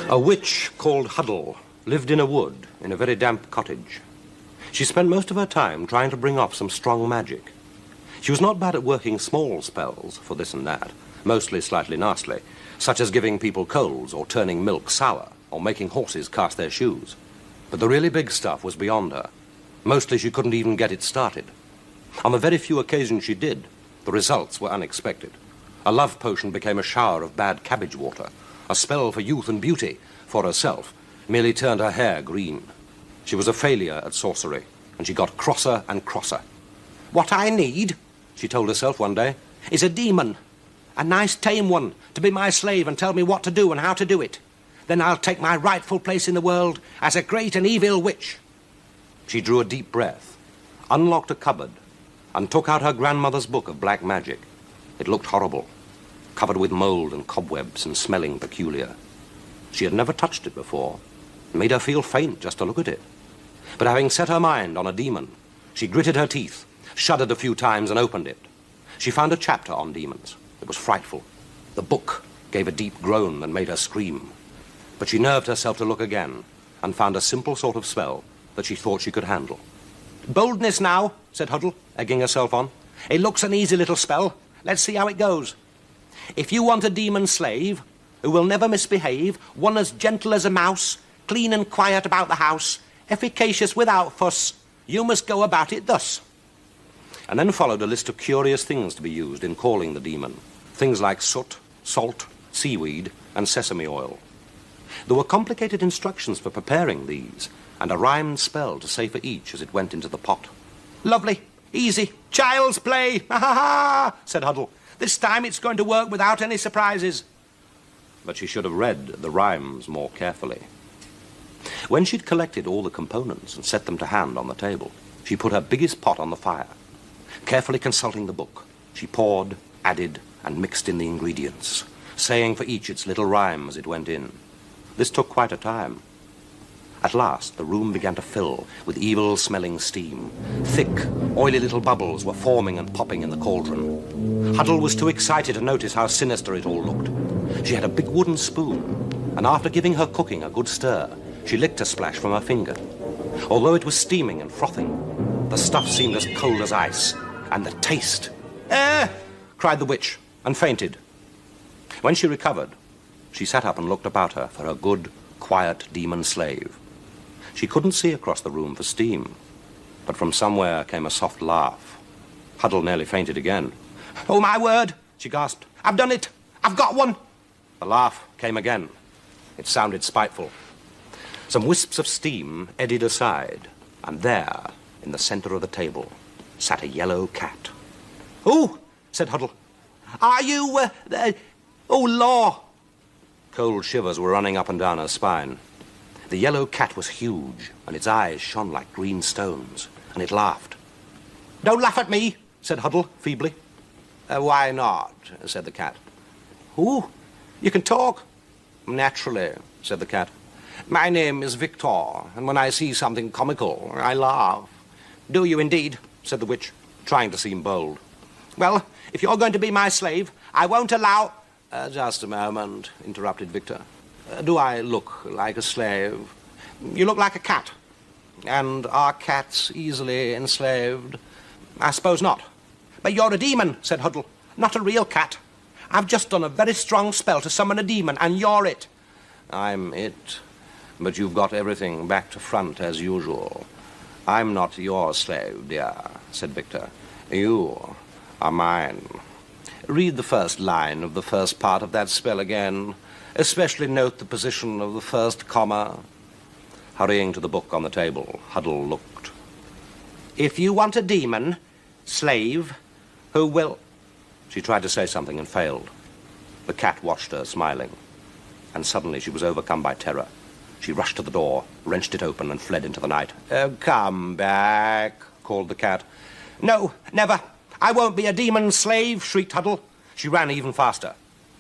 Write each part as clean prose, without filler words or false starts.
A witch called Huddle lived in a wood in a very damp cottage. She spent most of her time trying to bring off some strong magic. She was not bad at working small spells for this and that, mostly slightly nasty, such as giving people colds or turning milk sour or making horses cast their shoes. But the really big stuff was beyond her. Mostly she couldn't even get it started. On the very few occasions she did, the results were unexpected. A love potion became a shower of bad cabbage water. A spell for youth and beauty, for herself, merely turned her hair green. She was a failure at sorcery, and she got crosser and crosser. "What I need," she told herself one day, "is a demon. A nice tame one to be my slave and tell me what to do and how to do it. Then I'll take my rightful place in the world as a great and evil witch." She drew a deep breath, unlocked a cupboard, and took out her grandmother's book of black magic. It looked horrible, covered with mold and cobwebs and smelling peculiar. She had never touched it before. It made her feel faint just to look at it. But having set her mind on a demon, she gritted her teeth, shuddered a few times, and opened it. She found a chapter on demons. It was frightful. The book gave a deep groan that made her scream. But she nerved herself to look again and found a simple sort of spell that she thought she could handle. "Boldness now," said Huddle, egging herself on. "It looks an easy little spell. Let's see how it goes. If you want a demon slave who will never misbehave, one as gentle as a mouse, clean and quiet about the house, efficacious without fuss, you must go about it thus." And then followed a list of curious things to be used in calling the demon. Things like soot, salt, seaweed, and sesame oil. There were complicated instructions for preparing these, and a rhymed spell to say for each as it went into the pot. "Lovely, easy, child's play, ha ha ha," said Huddle. "This time it's going to work without any surprises." But she should have read the rhymes more carefully. When she'd collected all the components and set them to hand on the table, she put her biggest pot on the fire. Carefully consulting the book, she poured, added, and mixed in the ingredients, saying for each its little rhyme as it went in. This took quite a time. At last, the room began to fill with evil-smelling steam. Thick, oily little bubbles were forming and popping in the cauldron. Huddle was too excited to notice how sinister it all looked. She had a big wooden spoon, and after giving her cooking a good stir, she licked a splash from her finger. Although it was steaming and frothing, the stuff seemed as cold as ice, and the taste... cried the witch, and fainted. When she recovered, she sat up and looked about her for her good, quiet demon slave. She couldn't see across the room for steam, but from somewhere came a soft laugh. Huddle nearly fainted again. "Oh, my word," she gasped. "I've done it! I've got one!" The laugh came again. It sounded spiteful. Some wisps of steam eddied aside, and there, in the center of the table, sat a yellow cat. "Oh," said Huddle. "Are you, oh, law!" Cold shivers were running up and down her spine. The yellow cat was huge, and its eyes shone like green stones, and it laughed. "Don't laugh at me," said Huddle, feebly. "Why not?" said the cat. "Oh, you can talk?" "Naturally," said the cat. "My name is Victor, and when I see something comical, I laugh." "Do you indeed?" said the witch, trying to seem bold. "Well, if you're going to be my slave, I won't allow—" "Just a moment," interrupted Victor. "Do I look like a slave?" "You look like a cat." "And are cats easily enslaved?" "I suppose not." "But you're a demon," said Huddle, "not a real cat. I've just done a very strong spell to summon a demon, and you're it." "I'm it, but you've got everything back to front as usual. I'm not your slave, dear," said Victor. "You are mine. Read the first line of the first part of that spell again. Especially note the position of the first comma." Hurrying to the book on the table, Huddle looked. "If you want a demon, slave, who will—" She tried to say something and failed. The cat watched her, smiling. And suddenly she was overcome by terror. She rushed to the door, wrenched it open, and fled into the night. "Come back," called the cat. "No, never. I won't be a demon slave," shrieked Huddle. She ran even faster.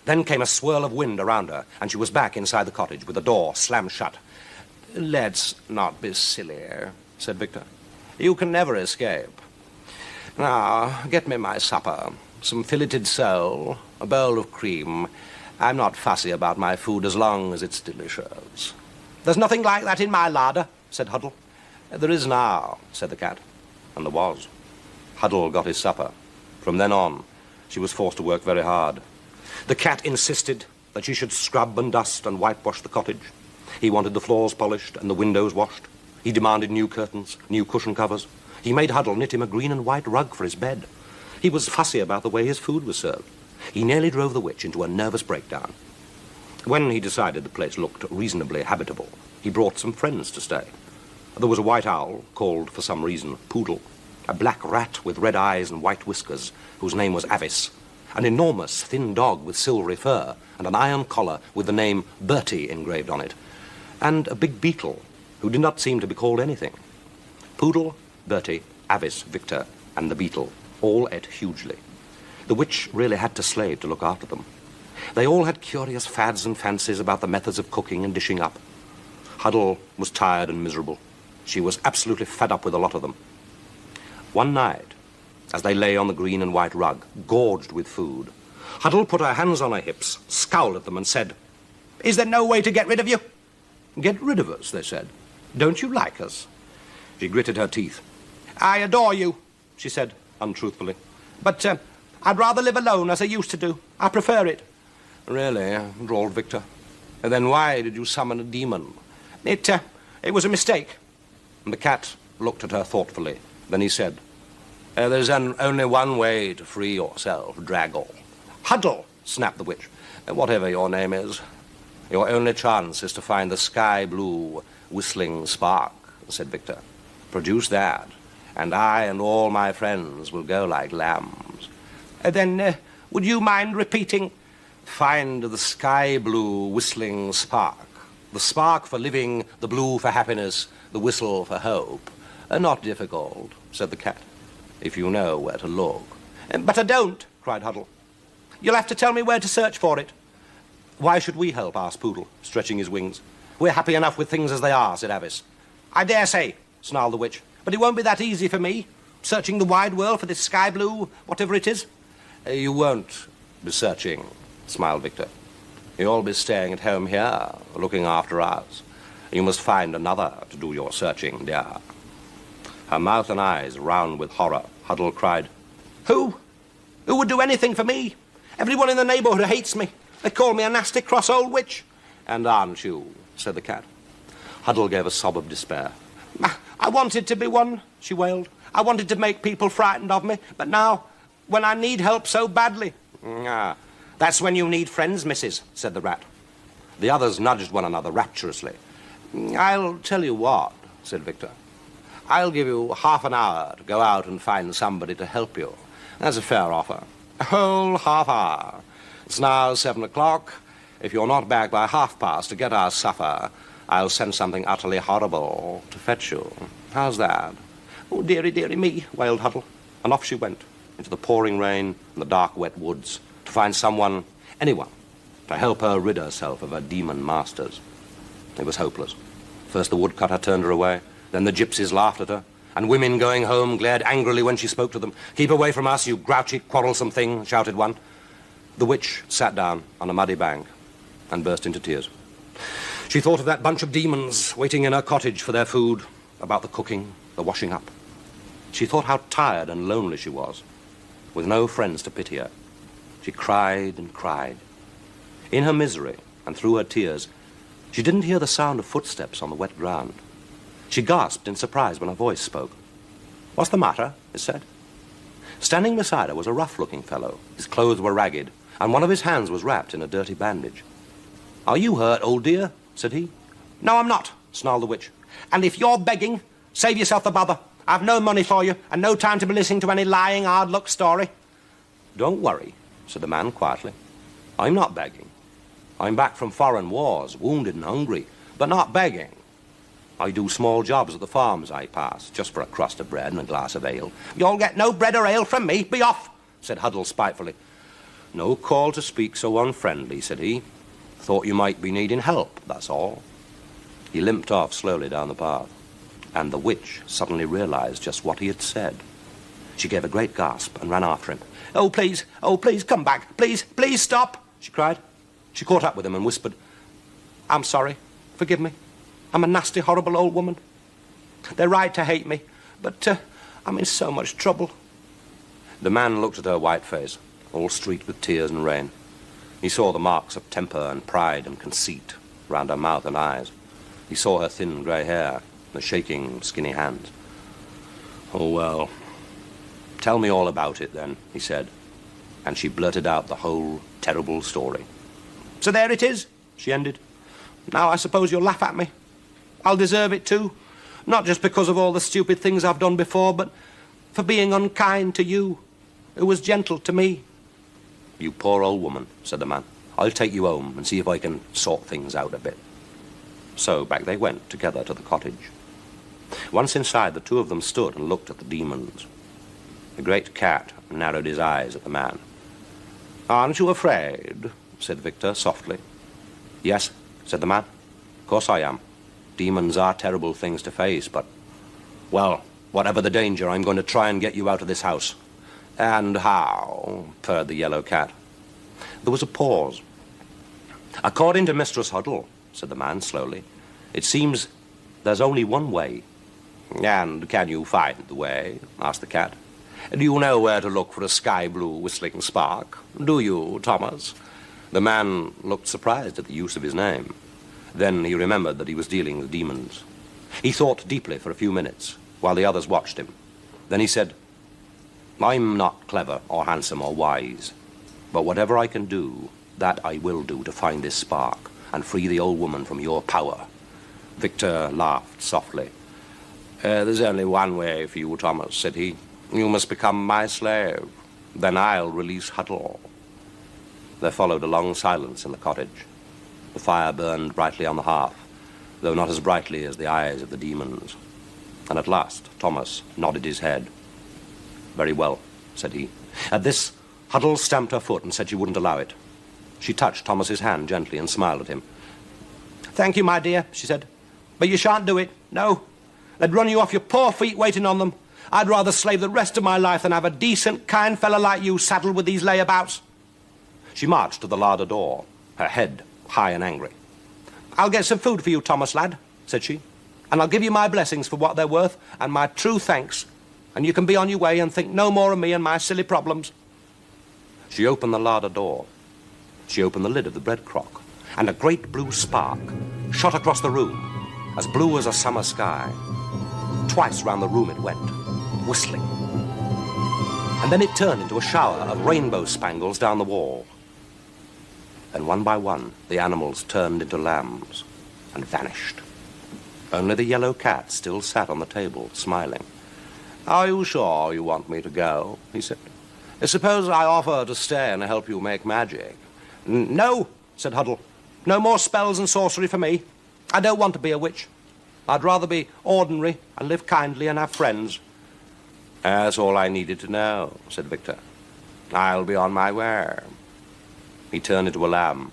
Then came a swirl of wind around her, and she was back inside the cottage with the door slammed shut. "Let's not be silly," said Victor. "You can never escape. Now, get me my supper. Some filleted sole, a bowl of cream, I'm not fussy about my food as long as it's delicious. There's nothing like that in my larder, said Huddle. There is now, said the cat. And there was. Huddle got his supper. From then on, she was forced to work very hard. The cat insisted that she should scrub and dust and whitewash the cottage. He wanted the floors polished and the windows washed. He demanded new curtains, new cushion covers. He made Huddle knit him a green and white rug for his bed. He was fussy about the way his food was served. He nearly drove the witch into a nervous breakdown. When he decided the place looked reasonably habitable, he brought some friends to stay. There was a white owl, called for some reason Poodle, a black rat with red eyes and white whiskers, whose name was Avis, an enormous thin dog with silvery fur and an iron collar with the name Bertie engraved on it, and a big beetle who did not seem to be called anything. Poodle, Bertie, Avis, Victor, and the beetle all ate hugely. The witch really had to slave to look after them. They all had curious fads and fancies about the methods of cooking and dishing up. Huddle was tired and miserable. She was absolutely fed up with a lot of them. One night, as they lay on the green and white rug, gorged with food, Huddle put her hands on her hips, scowled at them and said, "Is there no way to get rid of you?" "Get rid of us," they said. "Don't you like us?" She gritted her teeth. "I adore you," she said untruthfully. "But I'd rather live alone as I used to do. I prefer it." "Really?" drawled Victor. "Then why did you summon a demon?" It was a mistake." And the cat looked at her thoughtfully. Then he said, "There's only one way to free yourself, Draggle." "Huddle," snapped the witch. "Whatever your name is, your only chance is to find the sky-blue whistling spark," said Victor. "Produce that, and I and all my friends will go like lambs." Then would you mind repeating? "Find the sky-blue whistling spark. The spark for living, the blue for happiness, the whistle for hope. Not difficult," said the cat, "if you know where to look." "But I don't," cried Huddle. "You'll have to tell me where to search for it." "Why should we help?" asked Poodle, stretching his wings. "We're happy enough with things as they are," said Avis. "I dare say," snarled the witch, "but it won't be that easy for me, searching the wide world for this sky blue, whatever it is." "You won't be searching," smiled Victor. "You'll be staying at home here, looking after us. You must find another to do your searching, dear." Her mouth and eyes round with horror, Huddle cried, Who? Who would do anything for me? Everyone in the neighborhood hates me. They call me a nasty, cross old witch." "And aren't you?" said the cat. Huddle gave a sob of despair. "I wanted to be one," she wailed. "I wanted to make people frightened of me, but now, when I need help so badly..." "That's when you need friends, missus," said the rat. The others nudged one another rapturously. "I'll tell you what," said Victor. "I'll give you half an hour to go out and find somebody to help you. That's a fair offer. A whole half hour. It's now 7 o'clock. If you're not back by past to get our supper, I'll send something utterly horrible to fetch you. How's that?" "Oh, dearie, dearie me," wailed Huddle. And off she went, into the pouring rain and the dark, wet woods, to find someone, anyone, to help her rid herself of her demon masters. It was hopeless. First the woodcutter turned her away, then the gypsies laughed at her, and women going home glared angrily when she spoke to them. "Keep away from us, you grouchy, quarrelsome thing," shouted one. The witch sat down on a muddy bank and burst into tears. She thought of that bunch of demons waiting in her cottage for their food, about the cooking, the washing up. She thought how tired and lonely she was, with no friends to pity her. She cried and cried. In her misery and through her tears, she didn't hear the sound of footsteps on the wet ground. She gasped in surprise when a voice spoke. "What's the matter?" it said. Standing beside her was a rough-looking fellow. His clothes were ragged, and one of his hands was wrapped in a dirty bandage. "Are you hurt, old dear?" said he. "No, I'm not," snarled the witch. "And if you're begging, save yourself the bother. I've no money for you, and no time to be listening to any lying, hard-luck story." "Don't worry," said the man quietly. "I'm not begging. I'm back from foreign wars, wounded and hungry, but not begging. I do small jobs at the farms I pass, just for a crust of bread and a glass of ale." "You'll get no bread or ale from me. Be off," said Huddle spitefully. "No call to speak so unfriendly," said he. "Thought you might be needing help, that's all." He limped off slowly down the path, and the witch suddenly realized just what he had said. She gave a great gasp and ran after him. Oh, please, come back. Please, please stop," she cried. She caught up with him and whispered, "I'm sorry. Forgive me. I'm a nasty, horrible old woman. They're right to hate me, but I'm in so much trouble." The man looked at her white face, all streaked with tears and rain. He saw the marks of temper and pride and conceit round her mouth and eyes. He saw her thin grey hair, the shaking, skinny hands. "Oh, well, tell me all about it, then," he said. And she blurted out the whole terrible story. "So there it is," she ended. "Now I suppose you'll laugh at me. I'll deserve it too. Not just because of all the stupid things I've done before, but for being unkind to you, who was gentle to me." "You poor old woman," said the man. "I'll take you home and see if I can sort things out a bit." So back they went together to the cottage. Once inside, the two of them stood and looked at the demons. The great cat narrowed his eyes at the man. "Aren't you afraid?" said Victor softly. "Yes," said the man. "Of course I am. Demons are terrible things to face, but, well, whatever the danger, I'm going to try and get you out of this house." "And how?" purred the yellow cat. There was a pause. "According to Mistress Huddle," said the man slowly, "it seems there's only one way." "And can you find the way?" asked the cat. "Do you know where to look for a sky-blue whistling spark? Do you, Thomas?" The man looked surprised at the use of his name. Then he remembered that he was dealing with demons. He thought deeply for a few minutes, while the others watched him. Then he said, "I'm not clever or handsome or wise, but whatever I can do, that I will do to find this spark and free the old woman from your power." Victor laughed softly. "There's only one way for you, Thomas," said he. "You must become my slave. Then I'll release Huddle." There followed a long silence in the cottage. The fire burned brightly on the hearth, though not as brightly as the eyes of the demons. And at last Thomas nodded his head. "Very well," said he. At this, Huddle stamped her foot and said she wouldn't allow it. She touched Thomas's hand gently and smiled at him. "Thank you, my dear," she said, "but you shan't do it. No. They'd run you off your poor feet waiting on them. I'd rather slave the rest of my life than have a decent, kind fellow like you saddled with these layabouts." She marched to the larder door, her head high and angry. "I'll get some food for you, Thomas, lad," said she, "and I'll give you my blessings for what they're worth, and my true thanks, and you can be on your way and think no more of me and my silly problems." She opened the larder door. She opened the lid of the bread crock, and a great blue spark shot across the room, as blue as a summer sky. Twice round the room it went, whistling. And then it turned into a shower of rainbow spangles down the wall. Then one by one, the animals turned into lambs and vanished. Only the yellow cat still sat on the table, smiling. "Are you sure you want me to go?" he said. "Suppose I offer to stay and help you make magic?" "No," said Huddle. "No more spells and sorcery for me. I don't want to be a witch. I'd rather be ordinary and live kindly and have friends." "That's all I needed to know," said Victor. "I'll be on my way." He turned into a lamb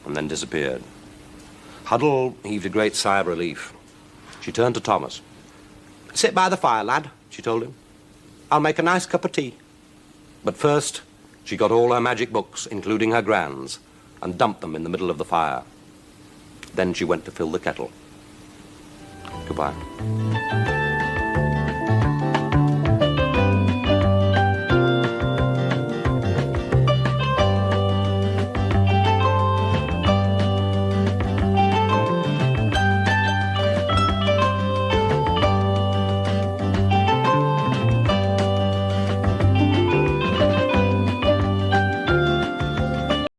and then disappeared. Huddle heaved a great sigh of relief. She turned to Thomas. "Sit by the fire, lad," she told him. "I'll make a nice cup of tea." But first, she got all her magic books, including her grand's, and dumped them in the middle of the fire. Then she went to fill the kettle. Goodbye.